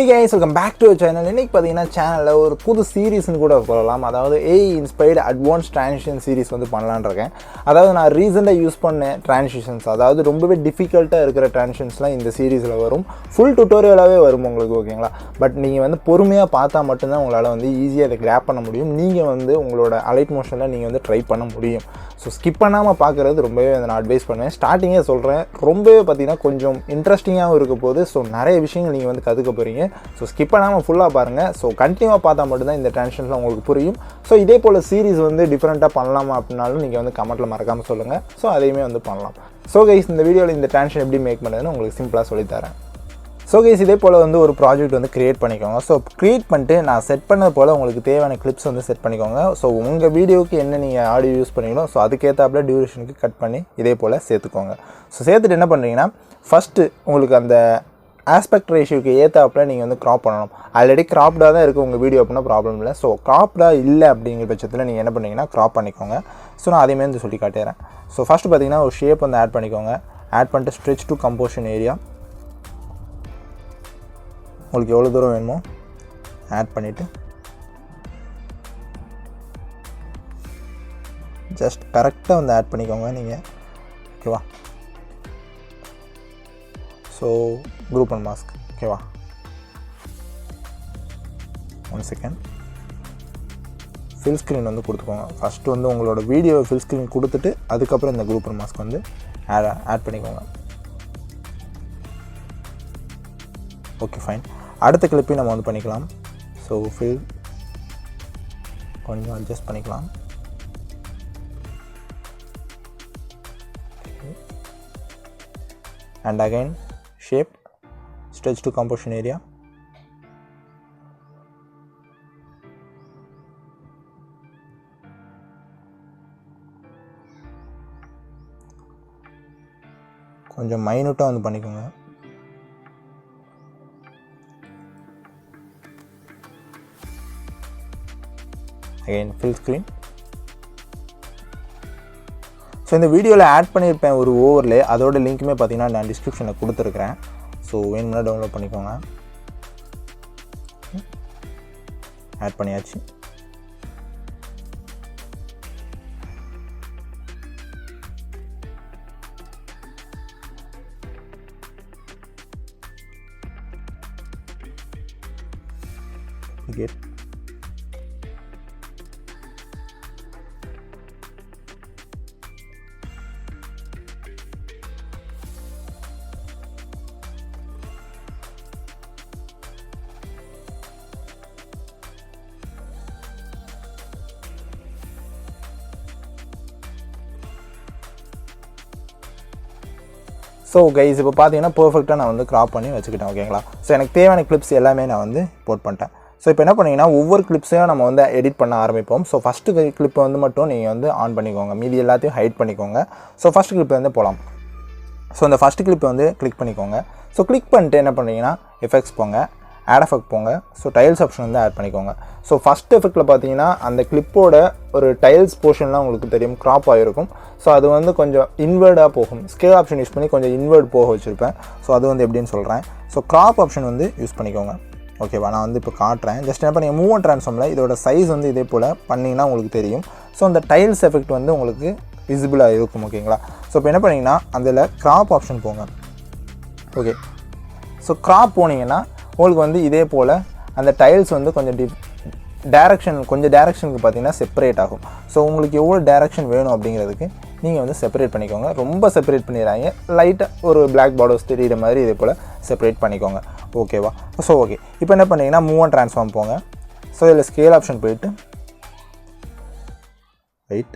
Hey guys, welcome back to our channel. இன்னைக்கு பாத்தீங்கன்னா சேனல்ல ஒரு புது சீரிஸ்னு கூட சொல்லலாம். அதாவது Inpsired advanced transition series வந்து பண்ணலாம்னு இருக்கேன். அதாவது நான் ரீசன்ட்டா யூஸ் பண்ண transitions, அதாவது ரொம்பவே டிஃபிகல்ட்டா இருக்கிற transitionsலாம் இந்த சீரிஸ்ல வரும். ஃபுல் டுட்டோரியலாவே வரும் உங்களுக்கு, ஓகேங்களா? பட் நீங்க வந்து பொறுமையா பார்த்தா மட்டும் தான் உங்களால வந்து ஈஸியா இத கிராப் பண்ண முடியும். நீங்க வந்து உங்களோட Alight motionல நீங்க வந்து ட்ரை பண்ண முடியும். ஸோ ஸ்கிப் பண்ணாமல் பார்க்குறது ரொம்பவே நான் அட்வைஸ் பண்ணுவேன். ஸ்டார்டிங்கே சொல்கிறேன், ரொம்பவே பார்த்தீங்கன்னா கொஞ்சம் இன்ட்ரெஸ்டிங்காகவும் இருக்க போது. ஸோ நிறைய விஷயங்கள் நீங்கள் வந்து கற்றுக்க போகிறீங்க. ஸோ ஸ்கிப் பண்ணாமல் ஃபுல்லாக பாருங்கள். ஸோ கண்டினியூவாக பார்த்தா மட்டும்தான் இந்த டென்ஷன்ஸ்லாம் உங்களுக்கு புரியும். ஸோ இதே போல் சீரிஸ் வந்து டிஃப்ரெண்ட்டாக பண்ணலாமா அப்படின்னாலும் நீங்கள் வந்து கமெண்ட்டில் மறக்காமல் சொல்லுங்கள். ஸோ அதையுமே வந்து பண்ணலாம். ஸோ கைஸ், இந்த வீடியோவில் இந்த டென்ஷன் எப்படி மேக் பண்ணுறதுன்னு உங்களுக்கு சிம்பிளாக சொல்லித்தரேன். ஸோ கைஸ், இதே போல் வந்து ஒரு ப்ராஜெக்ட் வந்து க்ரியேட் பண்ணிக்கோங்க. ஸோ க்ரியேட் பண்ணிட்டு நான் செட் பண்ணது போல் உங்களுக்கு தேவையான கிளிப்ஸ் வந்து செட் பண்ணிக்கோங்க. ஸோ உங்கள் வீடியோவுக்கு என்ன நீங்கள் ஆடியோ யூஸ் பண்ணிக்கணும், ஸோ அதுக்கேற்றாப்புல டியூரேஷனுக்கு கட் பண்ணி இதே போல் சேர்த்துக்கோங்க. ஸோ சேர்த்துட்டு என்ன பண்ணுறீங்கன்னா, ஃபஸ்ட்டு உங்களுக்கு அந்த ஆஸ்பெக்ட் ரேஷியோக்கு ஏற்றாப்புல நீங்கள் வந்து க்ராப் பண்ணணும். ஆல்ரெடி க்ராப்டாக தான் இருக்குது உங்கள் வீடியோ அப்படின்னா ப்ராப்ளம் இல்லை. ஸோ க்ராப்டாக இல்லை அப்படிங்கிற பட்சத்தில் நீங்கள் என்ன பண்ணுறீங்கன்னா க்ராப் பண்ணிக்கோங்க. ஸோ நான் அதேமாதிரி வந்து சொல்லி காட்டுறேன். ஸோ ஃபஸ்ட்டு பார்த்தீங்கன்னா ஒரு ஷேப் வந்து ஆட் பண்ணிக்கோங்க. ஆட் பண்ணிட்டு ஸ்ட்ரெச் டு கம்போஷன் ஏரியா உங்களுக்கு எவ்வளோ தூரம் வேணுமோ ஆட் பண்ணிவிட்டு ஜஸ்ட் கரெக்டாக வந்து ஆட் பண்ணிக்கோங்க நீங்கள், ஓகேவா? ஸோ குரூப் அண்ட் மாஸ்க், ஓகேவா? 1 செகண்ட். ஃபில் ஸ்க்ரீன் வந்து கொடுத்துக்கோங்க. ஃபஸ்ட்டு வந்து உங்களோட வீடியோ ஃபில் ஸ்க்ரீன் கொடுத்துட்டு அதுக்கப்புறம் இந்த குரூப் அண்ட் மாஸ்க் வந்து ஆட் பண்ணிக்கோங்க. Okay, fine. அடுத்த கிளிப்பையும் நம்ம வந்து பண்ணிக்கலாம். ஸோ ஃபில் கொஞ்சம் அட்ஜஸ்ட் பண்ணிக்கலாம். And again shape, stretch to composition area. கொஞ்சம் மைனூட்டாக வந்து பண்ணிக்கோங்க. Again fill screen. ஸோ இந்த வீடியோவில் ஆட் பண்ணியிருப்பேன் ஒரு ஓவர்லே, அதோட லிங்க்குமே பார்த்தீங்கன்னா நான் டிஸ்கிரிப்ஷனில் கொடுத்துருக்குறேன். ஸோ வேணும்னா டவுன்லோட் பண்ணிக்கோங்க. ஆட் பண்ணியாச்சு. ஸோ கைஸ், இப்போ பார்த்தீங்கன்னா பர்ஃபெக்டாக நான் வந்து க்ராப் பண்ணி வச்சுக்கிட்டேன், ஓகேங்களா? ஸோ எனக்கு தேவையான கிளிப்ஸ் எல்லாமே நான் வந்து போட் பண்ணிட்டேன். ஸோ இப்போ என்ன பண்ணிங்கன்னா, ஒவ்வொரு கிளிப்ஸையும் நம்ம வந்து எடிட் பண்ண ஆரம்பிப்போம். ஸோ ஃபஸ்ட்டு கிளிப்பை வந்து மட்டும் நீங்கள் வந்து ஆன் பண்ணிக்கோங்க, மீதி எல்லாத்தையும் ஹைட் பண்ணிக்கோங்க. ஸோ ஃபஸ்ட்டு கிளிப்பை வந்து போகலாம். ஸோ இந்த ஃபஸ்ட்டு கிளிப்பை வந்து கிளிக் பண்ணிக்கோங்க. ஸோ கிளிக் பண்ணிட்டு என்ன பண்ணுறீங்கன்னா, எஃபெக்ட்ஸ் போங்க, ஆட் எஃபெக்ட் போங்க. ஸோ டைல்ஸ் ஆப்ஷன் வந்து ஆட் பண்ணிக்கோங்க. ஸோ ஃபஸ்ட் எஃபெக்ட்டில் பார்த்தீங்கன்னா அந்த கிளிப்போட ஒரு டைல்ஸ் போர்ஷன்லாம் உங்களுக்கு தெரியும், க்ராப் ஆகிருக்கும். ஸோ அது வந்து கொஞ்சம் இன்வெர்டாக போகும். ஸ்கேல் ஆப்ஷன் யூஸ் பண்ணி கொஞ்சம் இன்வெர்ட் போக வச்சுருப்பேன். ஸோ அது வந்து எப்படின்னு சொல்கிறேன். ஸோ க்ராப் ஆப்ஷன் வந்து யூஸ் பண்ணிக்கோங்க, ஓகேவா? நான் வந்து இப்போ காட்டுறேன். ஜஸ்ட் என்ன பண்ணி மூவ் அண்ட் ட்ரான்ஸ்ஃபார்மில் இதோட சைஸ் வந்து இதே போல் பண்ணிங்கன்னா உங்களுக்கு தெரியும். ஸோ அந்த டைல்ஸ் எஃபெக்ட் வந்து உங்களுக்கு விசிபிளாக இருக்கும், ஓகேங்களா? ஸோ இப்போ என்ன பண்ணிங்கன்னா அதில் க்ராப் ஆப்ஷன் போங்க, ஓகே? ஸோ க்ராப் போனீங்கன்னா உங்களுக்கு வந்து இதே போல் அந்த டைல்ஸ் வந்து கொஞ்சம் டேரெக்ஷனுக்கு பார்த்தீங்கன்னா செப்பரேட் ஆகும். ஸோ உங்களுக்கு எவ்வளோ டேரெக்ஷன் வேணும் அப்படிங்கிறதுக்கு நீங்கள் வந்து செப்பரேட் பண்ணிக்கோங்க. ரொம்ப செப்பரேட் பண்ணிடுறாங்க, லைட்டாக ஒரு பிளாக் பார்டர்ஸ் தெரிகிற மாதிரி இதே போல் செப்பரேட் பண்ணிக்கோங்க, ஓகேவா? ஸோ ஓகே, இப்போ என்ன பண்ணிங்கன்னா மூவ் அண்ட் ட்ரான்ஸ்ஃபார்ம் போங்க. ஸோ இதில் ஸ்கேல் ஆப்ஷன் போயிட்டு வெயிட்,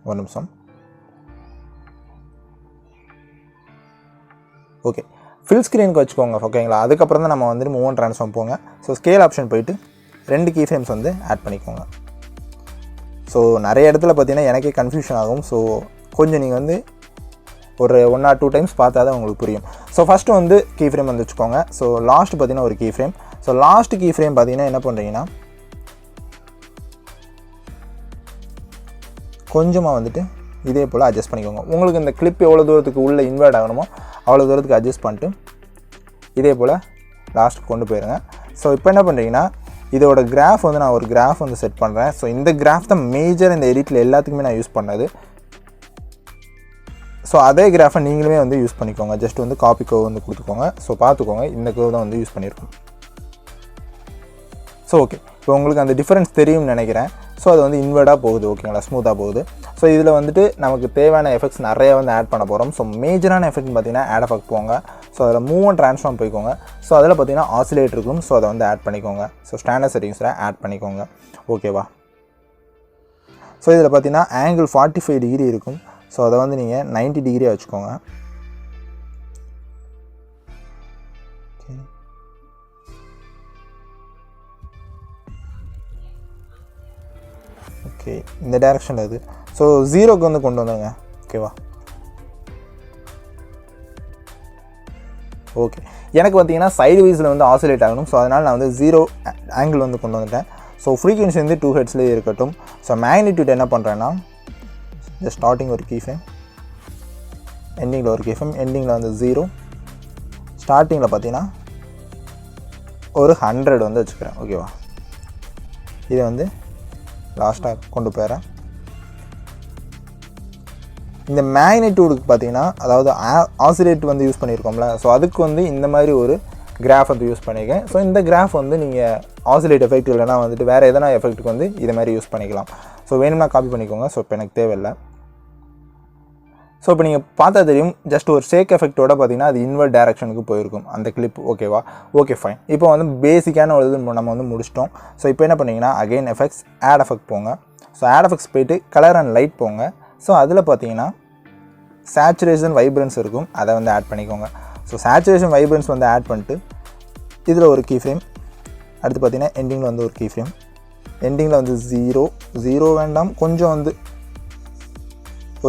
ஒரு நிமிஷம், ஓகே. ஃபில் ஸ்க்ரீனுக்கு வச்சுக்கோங்க, ஓகேங்களா? அதுக்கப்புறம் தான் நம்ம வந்துட்டு மூவ் அண்ட் ட்ரான்ஸ்ஃபார்ம் போங்க. ஸோ ஸ்கேல் ஆப்ஷன் போயிட்டு 2 கீ ஃப்ரேம்ஸ் வந்து ஆட் பண்ணிக்கோங்க. ஸோ நிறைய இடத்துல பார்த்தீங்கன்னா எனக்கே கன்ஃபியூஷன் ஆகும். ஸோ கொஞ்சம் நீங்கள் வந்து ஒரு 1 or 2 டைம்ஸ் பார்த்தா தான் உங்களுக்கு புரியும். ஸோ ஃபஸ்ட்டு வந்து கீ ஃப்ரேம் வந்து வச்சுக்கோங்க. ஸோ லாஸ்ட் பார்த்தீங்கன்னா ஒரு key frame. So last key frame பார்த்தீங்கன்னா என்ன பண்ணுறீங்கன்னா கொஞ்சமாக வந்துட்டு இதே போல் அட்ஜஸ்ட் பண்ணிக்கோங்க. உங்களுக்கு இந்த கிளிப் எவ்வளோ தூரத்துக்கு உள்ளே இன்வெர்ட் ஆகணுமோ அவ்வளோ தூரத்துக்கு அட்ஜஸ்ட் பண்ணிட்டு இதே போல் லாஸ்ட்டுக்கு கொண்டு போயிருங்க. ஸோ இப்போ என்ன பண்ணுறீங்கன்னா இதோட கிராஃப் வந்து நான் ஒரு கிராஃப் வந்து செட் பண்ணுறேன். ஸோ இந்த கிராஃப் தான் மேஜர் இந்த எடிட்டில் எல்லாத்துக்குமே நான் யூஸ் பண்ணது. ஸோ அதே கிராஃபை நீங்களுமே வந்து யூஸ் பண்ணிக்கோங்க. ஜஸ்ட் வந்து காப்பி கர்வ் வந்து கொடுத்துக்கோங்க. ஸோ பார்த்துக்கோங்க, இந்த கர்வ் தான் வந்து யூஸ் பண்ணியிருக்கோம். ஸோ ஓகே, இப்போ உங்களுக்கு அந்த டிஃப்ரென்ஸ் தெரியும்னு நினைக்கிறேன். ஸோ அது வந்து இன்வெர்டாக போகுது, ஓகேங்களா, ஸ்மூத்தாக போகுது. ஸோ இதில் வந்துட்டு நமக்கு தேவையான எஃபெக்ட்ஸ் நிறைய வந்து ஆட் பண்ண போகிறோம். ஸோ மேஜரான எஃபெக்ட்னு பார்த்தீங்கன்னா ஆட் எஃபெக்ட் போங்க. ஸோ அதில் மூவ் அண்ட் ட்ரான்ஸ்ஃபார்ம் போய்க்கோங்க. ஸோ அதில் பார்த்தீங்கன்னா ஆசிலேட் இருக்கும். ஸோ அதை வந்து ஆட் பண்ணிக்கோங்க. ஸோ ஸ்டாண்டர்ட் செட்டிங்ஸில் ஆட் பண்ணிக்கோங்க, ஓகேவா. ஸோ இதில் பார்த்தீங்கன்னா ஆங்கிள் 45 டிகிரி இருக்கும். ஸோ அதை வந்து நீங்கள் 90 டிகிரியாக வச்சுக்கோங்க. ஓகே, இந்த டைரக்ஷனில் இது. ஸோ 0க்கு வந்து கொண்டு வந்துடுங்க, ஓகேவா. ஓகே, எனக்கு பார்த்தீங்கன்னா சைடு வைஸில் வந்து ஆசிலேட் ஆகணும். ஸோ அதனால் நான் வந்து 0 ஆங்கிள் வந்து கொண்டு வந்துட்டேன். ஸோ ஃப்ரீக்வன்சி வந்து 2 ஹெர்ட்ஸ்லேயே இருக்கட்டும். ஸோ மேக்னிடியூட் என்ன பண்ணுறேன்னா ஜஸ்ட் ஸ்டார்டிங் ஒரு கீ ஃப்ரேம், எண்டிங்கில் ஒரு கீ ஃப்ரேம், எண்டிங்கில் வந்து 0, ஸ்டார்டிங்கில் பார்த்தீங்கன்னா ஒரு 100 வந்து வச்சுக்கிறேன், ஓகேவா. இதை வந்து லாஸ்ட்டாக கொண்டு போகிறேன். இந்த மேக்னிடியூடுக்கு பார்த்தீங்கன்னா அதாவது ஆசிலேட் வந்து யூஸ் பண்ணியிருக்கோம்ல, ஸோ அதுக்கு வந்து இந்த மாதிரி ஒரு கிராஃப் வந்து யூஸ் பண்ணியிருக்கேன். ஸோ இந்த கிராஃப் வந்து நீங்கள் ஆசிலேட் எஃபெக்ட் இல்லைனா வந்துட்டு வேறு எதனா எஃபெக்ட்டுக்கு வந்து இதை மாதிரி யூஸ் பண்ணிக்கலாம். ஸோ வேணும்னா காப்பி பண்ணிக்கோங்க. ஸோ இப்போ எனக்கு தேவையில்லை. ஸோ இப்போ நீங்கள் பார்த்தா தெரியும், ஜஸ்ட் ஒரு ஷேக் எஃபெக்ட்டோட பார்த்தீங்கன்னா அது இன்வெர்ட் டைரக்ஷனுக்கு போயிருக்கும் அந்த கிளிப், ஓகேவா. Okay fine. இப்போ வந்து பேசிக்கான ஒரு இது நம்ம வந்து முடிச்சிட்டோம். ஸோ இப்போ என்ன பண்ணிங்கன்னா அகைன் எஃபெக்ட்ஸ், ஆட் எஃபெக்ட் போங்க. ஸோ ஆட் எஃபெக்ட்ஸ் போய்ட்டு கலர் அண்ட் லைட் போங்க. ஸோ அதில் பார்த்தீங்கன்னா சேச்சுரேஷன் வைப்ரன்ஸ் இருக்கும், அதை வந்து ஆட் பண்ணிக்கோங்க. ஸோ சேச்சுரேஷன் வைப்ரன்ஸ் வந்து ஆட் பண்ணிட்டு இதில் ஒரு கீ ஃப்ரேம், அடுத்து பார்த்தீங்கன்னா எண்டிங்கில் வந்து ஒரு கீ ஃப்ரேம், எண்டிங்கில் வந்து 0 வேண்டாம், கொஞ்சம் வந்து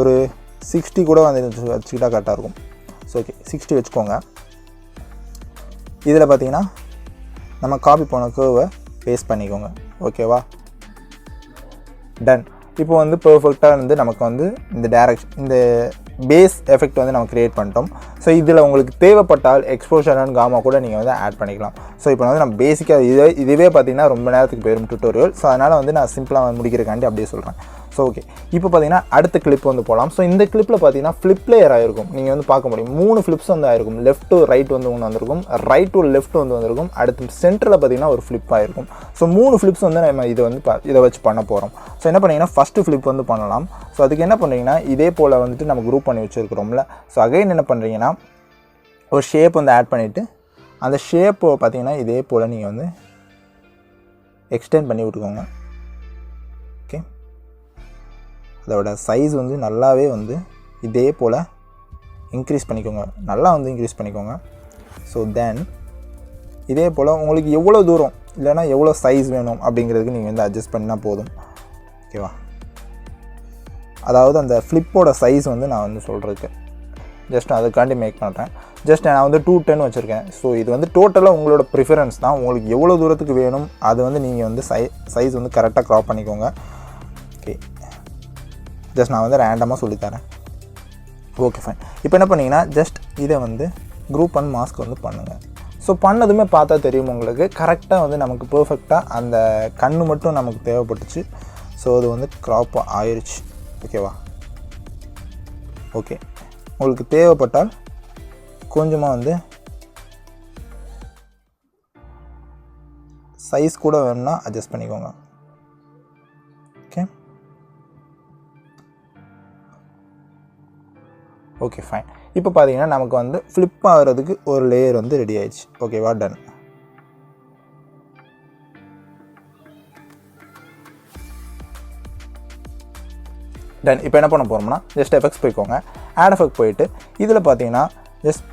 ஒரு 60 கூட வந்து வச்சுக்கிட்டா கரெக்டாக இருக்கும். ஸோ ஓகே, 60 வச்சுக்கோங்க. இதில் பார்த்தீங்கன்னா நம்ம காப்பி போன கர்வை பேஸ்ட் பண்ணிக்கோங்க, ஓகேவா. டன். இப்போ வந்து பெர்ஃபெக்டாக வந்து நமக்கு வந்து இந்த டைரக்ஷன், இந்த பேஸ் எஃபெக்ட் வந்து நம்ம க்ரியேட் பண்ணிட்டோம். ஸோ இதில் உங்களுக்கு தேவைப்பட்டால் எக்ஸ்போஷர் அண்ட் காமா கூட நீங்கள் வந்து ஆட் பண்ணிக்கலாம். ஸோ இப்போ வந்து நான் பேசிக்காக இதுவே பார்த்தீங்கன்னா ரொம்ப நேரத்துக்கு போயிடும் டுட்டோரியல். ஸோ அதனால் வந்து நான் சிம்பிளாக முடிக்கிறக்காண்டி அப்படியே சொல்கிறேன். ஸோ ஓகே, இப்போ பார்த்தீங்கன்னா அடுத்த கிளிப் வந்து போகலாம். ஸோ இந்த கிளிப்பில் பார்த்தீங்கன்னா ஃப்ளிப் லேயர் ஆகிருக்கும், நீங்கள் வந்து பார்க்க முடியும். 3 ஃப்ளிப்ஸ் வந்து ஆகிருக்கும். லெஃப்ட் டு ரைட் வந்து ஒன்று வந்திருக்கும், ரைட் டு லெஃப்ட் வந்து வந்திருக்கும், அடுத்து சென்டரில் பார்த்தீங்கன்னா ஒரு ஃப்ளிப் ஆகிருக்கும். ஸோ 3 ஃப்ளிப்ஸ் வந்து நம்ம இதை வச்சு பண்ண போகிறோம். ஸோ என்ன பண்ணிங்கன்னா ஃபஸ்ட்டு ஃப்ளிப் வந்து பண்ணலாம். ஸோ அதுக்கு என்ன பண்ணுறீங்கன்னா இதே போல் வந்துட்டு நம்ம குரூப் பண்ணி வச்சுருக்கிறோம்ல. ஸோ அகைன் என்ன பண்ணுறீங்கன்னா ஒரு ஷேப் வந்து ஆட் பண்ணிவிட்டு அந்த ஷேப்பை பார்த்தீங்கன்னா இதே போல் நீங்கள் வந்து எக்ஸ்டெண்ட் பண்ணி விட்டுக்கோங்க. ஓகே, அதோட சைஸ் வந்து நல்லாவே வந்து இதே போல் இன்க்ரீஸ் பண்ணிக்கோங்க, நல்லா வந்து இன்க்ரீஸ் பண்ணிக்கோங்க. ஸோ தென் இதே போல் உங்களுக்கு எவ்வளோ தூரம் இல்லைனா எவ்வளோ சைஸ் வேணும் அப்படிங்கிறதுக்கு நீங்கள் வந்து அட்ஜஸ்ட் பண்ணால் போதும், ஓகேவா. அதாவது அந்த ஃப்ளிப்போட சைஸ் வந்து நான் வந்து சொல்கிறதுக்கு ஜஸ்ட் அதுக்காண்டி மேக் பண்ணுறேன். ஜஸ்ட் நான் வந்து 210 வச்சுருக்கேன். ஸோ இது வந்து டோட்டலாக உங்களோட ப்ரிஃபரன்ஸ் தான், உங்களுக்கு எவ்வளோ தூரத்துக்கு வேணும் அது வந்து நீங்கள் வந்து சைஸ் வந்து கரெக்டாக க்ராப் பண்ணிக்கோங்க. ஓகே, ஜஸ்ட் நான் வந்து ரேண்டமாக சொல்லித்தரேன். Okay fine. இப்போ என்ன பண்ணிங்கன்னா ஜஸ்ட் இதை வந்து குரூப் அண்ட் மாஸ்க் வந்து பண்ணுங்கள். ஸோ பண்ணதுமே பார்த்தா தெரியும் உங்களுக்கு கரெக்டாக வந்து நமக்கு பர்ஃபெக்டாக அந்த கண்ணு மட்டும் நமக்கு தேவைப்பட்டுச்சு. ஸோ அது வந்து க்ராப் ஆயிடுச்சு, ஓகேவா. ஓகே, உங்களுக்கு தேவைப்பட்டால் கொஞ்சமாக வந்து சைஸ் கூட வேணும்னா அட்ஜஸ்ட் பண்ணிக்கோங்க. Okay okay fine. இப்போ பார்த்தீங்கன்னா நமக்கு வந்து ஃப்ளிப் ஆகிறதுக்கு ஒரு லேயர் வந்து ரெடி ஆயிடுச்சு, ஓகேவா. டன். டன். இப்போ என்ன பண்ண போகிறோம்னா ஜஸ்ட் எஃபெக்ட்ஸ் போய்க்கோங்க, ஆட் எஃபெக்ட் போயிட்டு இதில் பார்த்தீங்கன்னா ஜஸ்ட்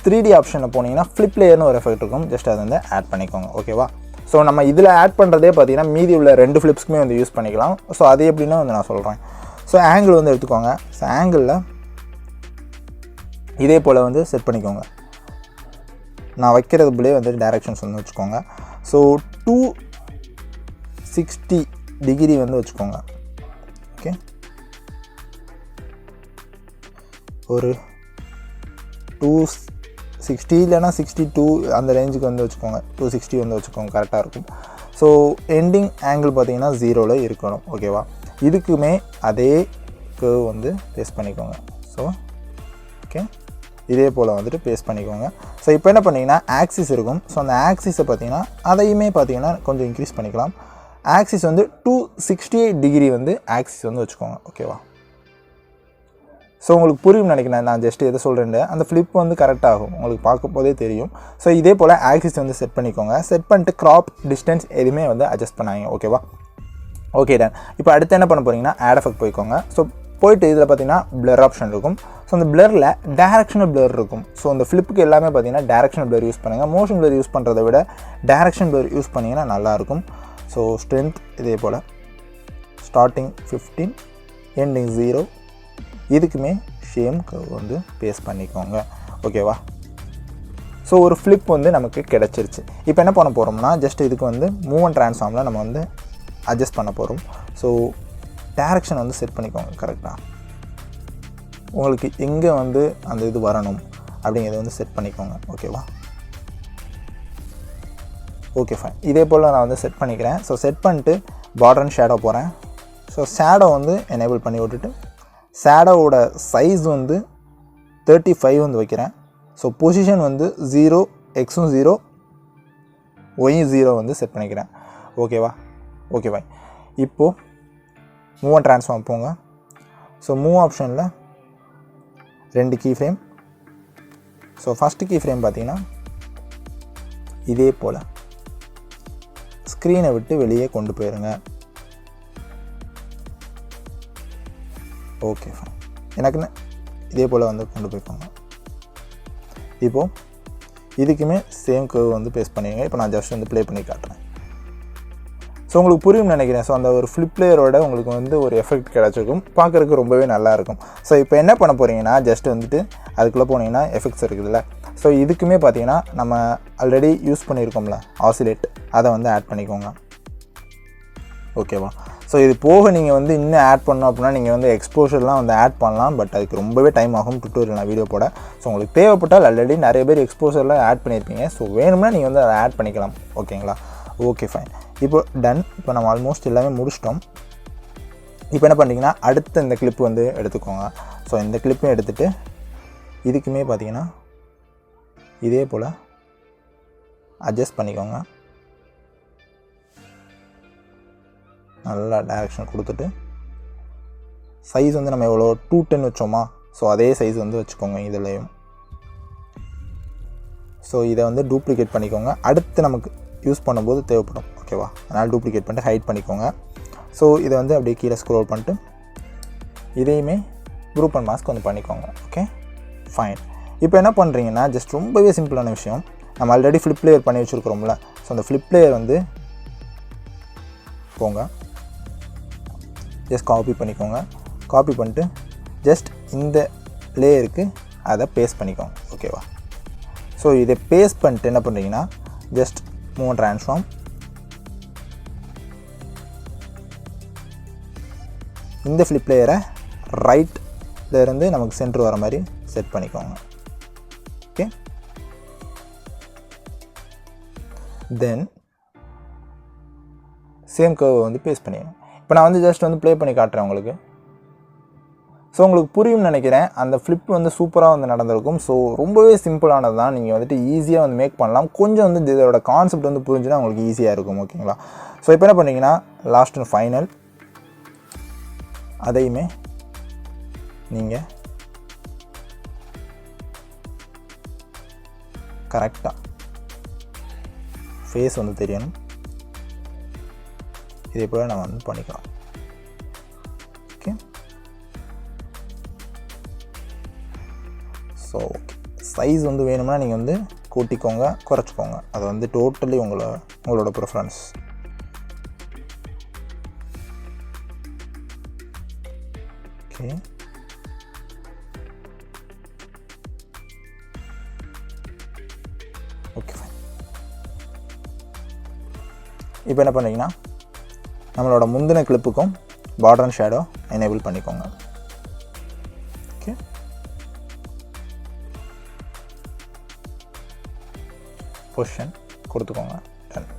3D ஆப்ஷனில் போனீங்கன்னா ஃப்ளிப் லேயர்னு ஒரு எஃபெக்ட் இருக்கும், ஜஸ்ட் அதை வந்து ஆட் பண்ணிக்கோங்க, ஓகேவா. ஸோ நம்ம இதில் ஆட் பண்ணுறதே பார்த்தீங்கன்னா மீதி உள்ள 2 ஃப்ளிப்ஸ்க்குமே வந்து யூஸ் பண்ணிக்கலாம். ஸோ அது எப்படின்னா வந்து நான் சொல்கிறேன். ஸோ ஆங்கிள் வந்து எடுத்துக்கோங்க. ஸோ ஆங்கிளில் இதே போல் வந்து செட் பண்ணிக்கோங்க. நான் வைக்கிறதுக்குள்ளே வந்து டைரக்ஷன்ஸ் வந்து வச்சுக்கோங்க. ஸோ 260 டிகிரி வந்து வச்சுக்கோங்க. ஓகே, ஒரு 260 இல்லைனா 62 அந்த ரேஞ்சுக்கு வந்து வச்சுக்கோங்க. 260 வந்து வச்சுக்கோங்க, கரெக்டாக இருக்கும். ஸோ எண்டிங் ஆங்கிள் பார்த்தீங்கன்னா 0ல் இருக்கணும். ஓகேவா? இதுக்குமே அதே கர்வ் வந்து பேஸ்ட் பண்ணிக்கோங்க. ஸோ ஓகே, இதே போல் வந்துட்டு பேஸ்ட் பண்ணிக்கோங்க. ஸோ இப்போ என்ன பண்ணிங்கன்னா ஆக்சிஸ் இருக்கும். ஸோ அந்த ஆக்சிஸை பார்த்தீங்கன்னா அதையுமே பார்த்தீங்கன்னா கொஞ்சம் இன்க்ரீஸ் பண்ணிக்கலாம். ஆக்சிஸ் வந்து 268 டிகிரி வந்து ஆக்சிஸ் வந்து வச்சுக்கோங்க. ஓகேவா? ஸோ உங்களுக்கு புரியும் நினைக்கிறேன் நான் ஜஸ்ட் எதை சொல்கிறேன். அந்த ஃப்ளிப் வந்து கரெக்டாகும், உங்களுக்கு பார்க்கும் போதே தெரியும். ஸோ இதே போல் ஆக்சிஸ் வந்து செட் பண்ணிக்கோங்க. செட் பண்ணிட்டு க்ராப் டிஸ்டன்ஸ் எதுவுமே வந்து அட்ஜஸ்ட் பண்ணாங்க. ஓகேவா? Okay done. இப்போ அடுத்து என்ன பண்ண போகிறீங்கன்னா ஆட் எஃபெக்ட் போய்க்கோங்க. ஸோ போயிட்டு இதில் பார்த்தீங்கன்னா பிளர் ஆப்ஷன் இருக்கும். ஸோ அந்த பிளரில் டேரக்ஷனல் பிளர் இருக்கும். ஸோ அந்த ஃப்ளிப்புக்கு எல்லாமே பார்த்தீங்கன்னா டேரக்ஷனல் பிளர் யூஸ் பண்ணுங்கள். மோஷன் பிளர் யூஸ் பண்ணுறதை விட டேரக்ஷன் பிளர் யூஸ் பண்ணிங்கன்னா நல்லாயிருக்கும். ஸோ ஸ்ட்ரென்த் இதே போல் ஸ்டார்டிங் 15 எண்டிங் 0, இதுக்குமே ஷேம் கர்வ் வந்து பேஸ்ட் பண்ணிக்கோங்க. ஓகேவா? ஸோ ஒரு ஃப்ளிப் வந்து நமக்கு கிடச்சிருச்சு. இப்போ என்ன பண்ண போகிறோம்னா ஜஸ்ட் இதுக்கு வந்து மூவ் அண்ட் ட்ரான்ஸ்ஃபார்மில் நம்ம வந்து அட்ஜஸ்ட் பண்ண போகிறோம். ஸோ டேரக்ஷன் வந்து செட் பண்ணிக்கோங்க கரெக்டாக. உங்களுக்கு எங்கே வந்து அந்த இது வரணும் அப்படிங்கிறத வந்து செட் பண்ணிக்கோங்க. ஓகேவா? Okay fine. இதே போல் நான் வந்து செட் பண்ணிக்கிறேன். ஸோ செட் பண்ணிட்டு பார்டர் அண்ட் ஷேடோ போகிறேன். ஸோ ஷேடோ வந்து எனேபிள் பண்ணி விட்டுட்டு ஷேடோவோட சைஸ் வந்து 35 வந்து வைக்கிறேன். ஸோ பொசிஷன் வந்து 0, எக்ஸும் 0, ஒய்யும் 0 வந்து செட் பண்ணிக்கிறேன். ஓகேவா? Okay bye. இப்போது மூவ் அண்ட் ட்ரான்ஸ்ஃபார்ம் போங்க. ஸோ மூவ் ஆப்ஷனில் 2 key frame. So first key frame பார்த்தீங்கன்னா இதே போல் ஸ்க்ரீனை விட்டு வெளியே கொண்டு போயிருங்க. Okay fine. எனக்குன்னு இதே போல் வந்து கொண்டு போய்க்கோங்க. இப்போது இதுக்குமே சேம் கர்வ் வந்து பேஸ்ட் பண்ணிடுங்க. இப்போ நான் ஜஸ்ட் வந்து ப்ளே பண்ணி காட்டுறேன். ஸோ உங்களுக்கு புரியும் நினைக்கிறேன். ஸோ அந்த ஒரு ஃப்ளிப் பிளேயரோட உங்களுக்கு வந்து ஒரு எஃபெக்ட் கிடச்சிருக்கும், பார்க்குறதுக்கு ரொம்பவே நல்லாயிருக்கும். ஸோ இப்போ என்ன பண்ண போகிறீங்கன்னா ஜஸ்ட் வந்துட்டு அதுக்குள்ளே போனீங்கன்னா எஃபெக்ட்ஸ் இருக்குதுல்ல. ஸோ இதுக்குமே பார்த்தீங்கன்னா நம்ம ஆல்ரெடி யூஸ் பண்ணியிருக்கோம்ல ஆசிலேட், அதை வந்து ஆட் பண்ணிக்கோங்க. ஓகேவா? ஸோ இது போக நீங்கள் வந்து இன்னும் ஆட் பண்ணோம் அப்படின்னா நீங்கள் வந்து எக்ஸ்போஷர்லாம் வந்து ஆட் பண்ணலாம். பட் அதுக்கு ரொம்பவே டைம் ஆகும் டுட்டோரியல் நான் வீடியோ போட. ஸோ உங்களுக்கு தேவைப்பட்டால் ஆல்ரெடி நிறைய பேர் எக்ஸ்போஷர்லாம் ஆட் பண்ணியிருப்பீங்க. ஸோ வேணும்னா நீங்கள் வந்து அதை ஆட் பண்ணிக்கலாம். ஓகேங்களா? Okay fine. இப்போ டன். இப்போ நம்ம ஆல்மோஸ்ட் எல்லாமே முடிச்சிட்டோம். இப்போ என்ன பண்ணுறீங்கன்னா அடுத்த இந்த கிளிப் வந்து எடுத்துக்கோங்க. ஸோ இந்த கிளிப்பையும் எடுத்துகிட்டு இதுக்குமே பார்த்தீங்கன்னா இதே போல் அட்ஜஸ்ட் பண்ணிக்கோங்க. நல்லா டைரக்ஷன் கொடுத்துட்டு சைஸ் வந்து நம்ம எவ்வளோ 210 வச்சோமா, ஸோ அதே சைஸ் வந்து வச்சுக்கோங்க இதுலேயும். ஸோ இதை வந்து டூப்ளிகேட் பண்ணிக்கோங்க. அடுத்து நமக்கு யூஸ் பண்ணும்போது தேவைப்படும். ஓகேவா? அதனால் டூப்ளிகேட் பண்ணிட்டு ஹைட் பண்ணிக்கோங்க. ஸோ இதை வந்து அப்படியே கீழே ஸ்க்ரோல் பண்ணிட்டு இதையுமே குரூப் அண்ட் மாஸ்க் வந்து பண்ணிக்கோங்க. Okay fine. இப்போ என்ன பண்ணுறீங்கன்னா ஜஸ்ட் ரொம்பவே சிம்பிளான விஷயம். நம்ம ஆல்ரெடி ஃப்ளிப் பிளேயர் பண்ணி வச்சுருக்கிறோம்ல. ஸோ அந்த ஃப்ளிப் பிளேயர் வந்து போங்க, ஜஸ்ட் காப்பி பண்ணிக்கோங்க. காப்பி பண்ணிட்டு ஜஸ்ட் இந்த லேயருக்கு அதை பேஸ்ட் பண்ணிக்கோங்க. ஓகேவா? ஸோ இதை பேஸ்ட் பண்ணிட்டு என்ன பண்ணுறீங்கன்னா ஜஸ்ட் மூவ் அண்ட் ட்ரான்ஸ்ஃபார்ம். இந்த ஃப்ளிப் லேயரை ரைட்லேருந்து நமக்கு சென்டர் வர மாதிரி செட் பண்ணிக்கோங்க. ஓகே, தென் சேம் கர்வ் வந்து பேஸ்ட் பண்ணிடுங்க. இப்போ நான் வந்து ஜஸ்ட் வந்து ப்ளே பண்ணி காட்டுறேன் உங்களுக்கு. ஸோ உங்களுக்கு புரியும்னு நினைக்கிறேன். அந்த ஃப்ளிப் வந்து சூப்பராக வந்து நடந்திருக்கும். ஸோ ரொம்பவே சிம்பிளானது தான். நீங்கள் வந்துட்டு ஈஸியாக வந்து மேக் பண்ணலாம். கொஞ்சம் வந்து இதோட கான்செப்ட் வந்து புரிஞ்சுன்னா உங்களுக்கு ஈஸியாக இருக்கும். ஓகேங்களா? ஸோ இப்போ என்ன பண்ணுறீங்கன்னா லாஸ்ட் அண்ட் ஃபைனல் அதையுமே நீங்கள் கரெக்டாக ஃபேஸ் வந்து தெரியணும். இதே போல் நம்ம வந்து பண்ணிக்கலாம். ஓகே, ஸோ சைஸ் வந்து வேணும்னா நீங்கள் வந்து கூட்டிக்கோங்க, குறைச்சிக்கோங்க. அது வந்து டோட்டலி உங்களோட ப்ரிஃபரன்ஸ். Okay, okay fine. இப்போ என்ன பண்ணுறீங்கன்னா நம்மளோட முந்தின கிளிப்புக்கும் பார்டர் அண்ட் ஷேடோ எனேபிள் பண்ணிக்கோங்க. ஓகே, பொசிஷன் கொடுத்துக்கோங்க. டன்.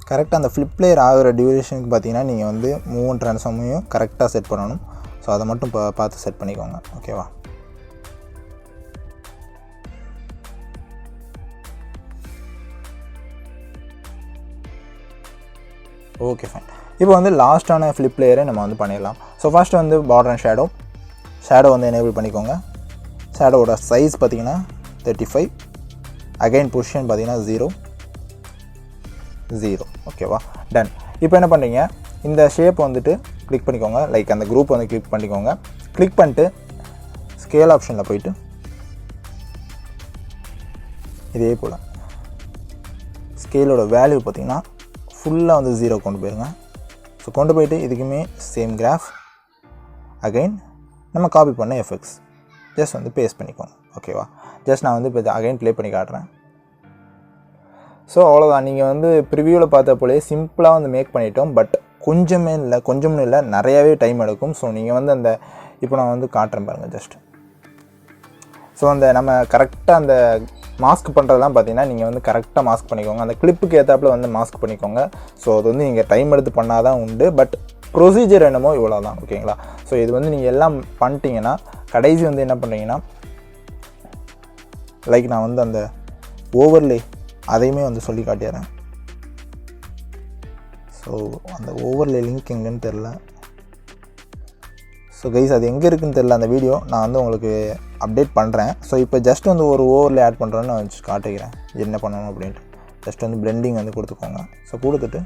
கரெக்டாக அந்த ஃப்ளிப் லேயர் ஆகிற டியூரேஷனுக்கு பார்த்தீங்கன்னா நீங்கள் வந்து மூவ் அண்ட் ட்ரான்ஸ்ஃபார்மையும் கரெக்டாக செட் பண்ணணும். ஸோ அதை மட்டும் பார்த்து செட் பண்ணிக்கோங்க. ஓகேவா? Okay fine. இப்போ வந்து லாஸ்ட்டான ஃப்ளிப் லேயரை நம்ம வந்து பண்ணிடலாம். ஸோ ஃபர்ஸ்ட் வந்து பார்டர் அண்ட் ஷேடோ வந்து எனேபிள் பண்ணிக்கோங்க. ஷேடோவோட சைஸ் பார்த்தீங்கன்னா 35. அகைன் பொசிஷன் பார்த்தீங்கன்னா 0. ஓகேவா? டன். இப்போ என்ன பண்ணுறீங்க, இந்த ஷேப் வந்துட்டு கிளிக் பண்ணிக்கோங்க. லைக் அந்த குரூப் வந்து கிளிக் பண்ணிக்கோங்க. கிளிக் பண்ணிட்டு ஸ்கேல் ஆப்ஷனில் போயிட்டு இதே போல் ஸ்கேலோட வேல்யூ பார்த்திங்கன்னா ஃபுல்லாக வந்து 0 கொண்டு போயிருங்க. ஸோ கொண்டு போயிட்டு இதுக்குமே சேம் கிராஃப் அகைன் நம்ம காப்பி பண்ண எஃபெக்ட்ஸ் ஜஸ்ட் வந்து பேஸ்ட் பண்ணிக்கோங்க. ஓகேவா? ஜஸ்ட் நான் வந்து இப்போ அகைன் ப்ளே பண்ணி காட்டுறேன். ஸோ அவ்வளோதான். நீங்கள் வந்து ப்ரிவியூவில் பார்த்த போலே சிம்பிளாக வந்து மேக் பண்ணிட்டோம். பட் கொஞ்சமும் இல்லை நிறையாவே டைம் எடுக்கும். ஸோ நீங்கள் வந்து அந்த இப்போ நான் வந்து காட்டுறேன் பாருங்கள் ஜஸ்ட். ஸோ அந்த நம்ம கரெக்டாக அந்த மாஸ்க் பண்ணுறதுலாம் பார்த்தீங்கன்னா நீங்கள் வந்து கரெக்டாக மாஸ்க் பண்ணிக்கோங்க. அந்த கிளிப்புக்கு ஏற்றாப்புல வந்து மாஸ்க் பண்ணிக்கோங்க. ஸோ அது வந்து நீங்கள் டைம் எடுத்து பண்ணால் தான் உண்டு. பட் ப்ரொசீஜர் என்னமோ இவ்வளோ தான். ஓகேங்களா? ஸோ இது வந்து நீங்கள் எல்லாம் பண்ணிட்டீங்கன்னா கடைசி வந்து என்ன பண்ணுறீங்கன்னா லைக் நான் வந்து அந்த ஓவர்லே அதையுமே வந்து சொல்லி காட்டிடுறேன். ஸோ அந்த ஓவர்லே லிங்க் எங்கேன்னு தெரில. ஸோ கைஸ் அது எங்கே இருக்குதுன்னு தெரில. அந்த வீடியோ நான் வந்து உங்களுக்கு அப்டேட் பண்ணுறேன். ஸோ இப்போ ஜஸ்ட் வந்து ஒரு ஓவர்லே ஆட் பண்ணுறேன்னு நான் வச்சு காட்டுகிறேன் என்ன பண்ணணும் அப்படின்ட்டு. ஜஸ்ட் வந்து பிளெண்டிங் வந்து கொடுத்துக்கோங்க. ஸோ கொடுத்துட்டு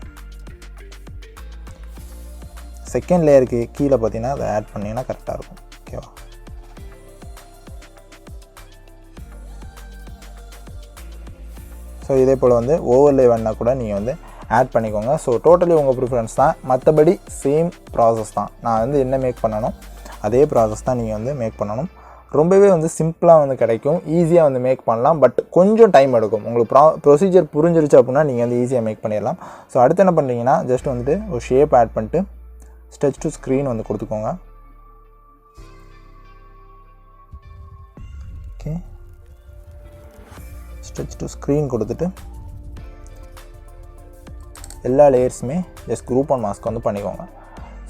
செகண்ட் லேயருக்கு கீழே பார்த்தீங்கன்னா அதை ஆட் பண்ணிங்கன்னா கரெக்டாக இருக்கும். ஓகேவா? ஸோ இதே போல் வந்து ஓவர்லே வேணால் கூட நீங்கள் வந்து ஆட் பண்ணிக்கோங்க. ஸோ டோட்டலி உங்கள் ப்ரிஃபரன்ஸ் தான். மற்றபடி சேம் ப்ராசஸ் தான். நான் வந்து என்ன மேக் பண்ணணும் அதே ப்ராசஸ் தான் நீங்கள் வந்து மேக் பண்ணணும். ரொம்பவே வந்து சிம்பிளாக வந்து கிடைக்கும். ஈஸியாக வந்து மேக் பண்ணலாம். பட் கொஞ்சம் டைம் எடுக்கும். உங்களுக்கு ப்ரொசீஜர் புரிஞ்சிருச்சு அப்படின்னா நீங்கள் வந்து ஈஸியாக மேக் பண்ணிடலாம். ஸோ அடுத்து என்ன பண்ணுறீங்கன்னா ஜஸ்ட் வந்துட்டு ஒரு ஷேப் ஆட் பண்ணிட்டு ஸ்டெச் டு ஸ்க்ரீன் வந்து கொடுத்துக்கோங்க. ஓகே, ஸ்டெச் டு ஸ்க்ரீன் கொடுத்துட்டு எல்லா லேயர்ஸுமே ஜஸ்ட் குரூப் அண்ட் மாஸ்க் வந்து பண்ணிக்கோங்க.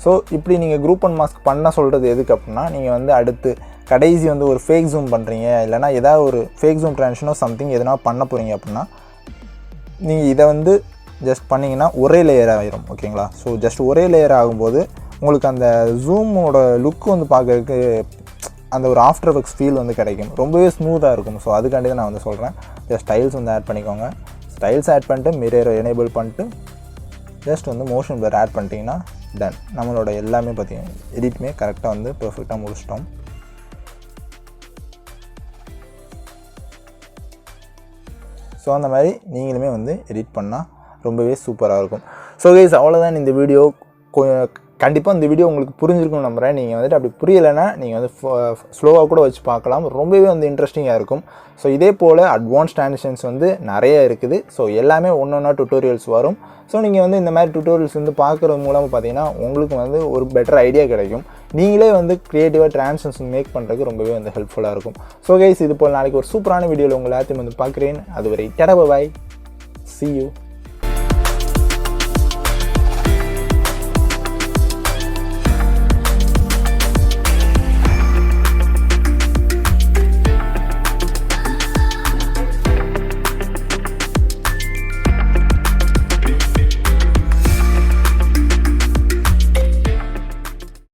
ஸோ இப்படி நீங்கள் குரூப் அண்ட் மாஸ்க் பண்ண சொல்கிறது எதுக்கு அப்படின்னா நீங்கள் வந்து அடுத்து கடைசி வந்து ஒரு ஃபேக் ஜூம் பண்ணுறீங்க, இல்லைனா ஏதாவது ஒரு ஃபேக் ஜூம் ட்ரான்ஷனோ சம்திங் எதனா பண்ண போகிறீங்க அப்படின்னா நீங்கள் இதை வந்து ஜஸ்ட் பண்ணிங்கன்னா ஒரே லேயர் ஆகிரும். ஓகேங்களா? ஸோ ஜஸ்ட் ஒரே லேயர் ஆகும்போது உங்களுக்கு அந்த ஜூமோட லுக் வந்து பார்க்கறதுக்கு அந்த ஒரு ஆஃப்டர் எஃபெக்ட்ஸ் ஃபீல் வந்து கிடைக்கும். ரொம்பவே ஸ்மூத்தாக இருக்கும். ஸோ அதுக்காண்டி தான் நான் வந்து சொல்கிறேன். ஜஸ்ட் ஸ்டைல்ஸ் வந்து ஆட் பண்ணிக்கோங்க. ஸ்டைல்ஸ் ஆட் பண்ணிட்டு மிரரை எனேபிள் பண்ணிட்டு ஜஸ்ட் வந்து மோஷன் பிளர் ஆட் பண்ணிட்டீங்கன்னா டன். நம்மளோட எல்லாமே பார்த்தீங்கன்னா எடிட்டுமே கரெக்டாக வந்து பெர்ஃபெக்டாக முடிச்சிட்டோம். ஸோ அந்த மாதிரி நீங்களுமே வந்து எடிட் பண்ணால் ரொம்பவே சூப்பராக இருக்கும். ஸோ கைஸ் அவ்வளோதான் இந்த வீடியோ. கண்டிப்பாக இந்த வீடியோ உங்களுக்கு புரிஞ்சிருக்கும்னு நம்புகிறேன். நீங்கள் வந்துட்டு அப்படி புரியலைன்னா நீங்கள் வந்து ஸ்லோவாக கூட வச்சு பார்க்கலாம். ரொம்பவே வந்து இன்ட்ரெஸ்டிங்காக இருக்கும். ஸோ இதே போல் அட்வான்ஸ் ட்ரான்சிஷன்ஸ் வந்து நிறைய இருக்குது. ஸோ எல்லாமே ஒன்றா டுட்டோரியல்ஸ் வரும். ஸோ நீங்கள் வந்து இந்த மாதிரி டுட்டோரியல்ஸ் வந்து பார்க்குறது மூலமாக பார்த்தீங்கன்னா உங்களுக்கு வந்து ஒரு பெட்டர் ஐடியா கிடைக்கும். நீங்களே வந்து க்ரியேட்டிவாக ட்ரான்சிஷன்ஸ் மேக் பண்ணுறதுக்கு ரொம்பவே வந்து ஹெல்ப்ஃபுல்லாக இருக்கும். ஸோ கைஸ் இது போல் நாளைக்கு ஒரு சூப்பரான வீடியோவில் உங்களை எல்லாத்தையும் வந்து பார்க்குறேன். அதுவரை டடா பை, see you.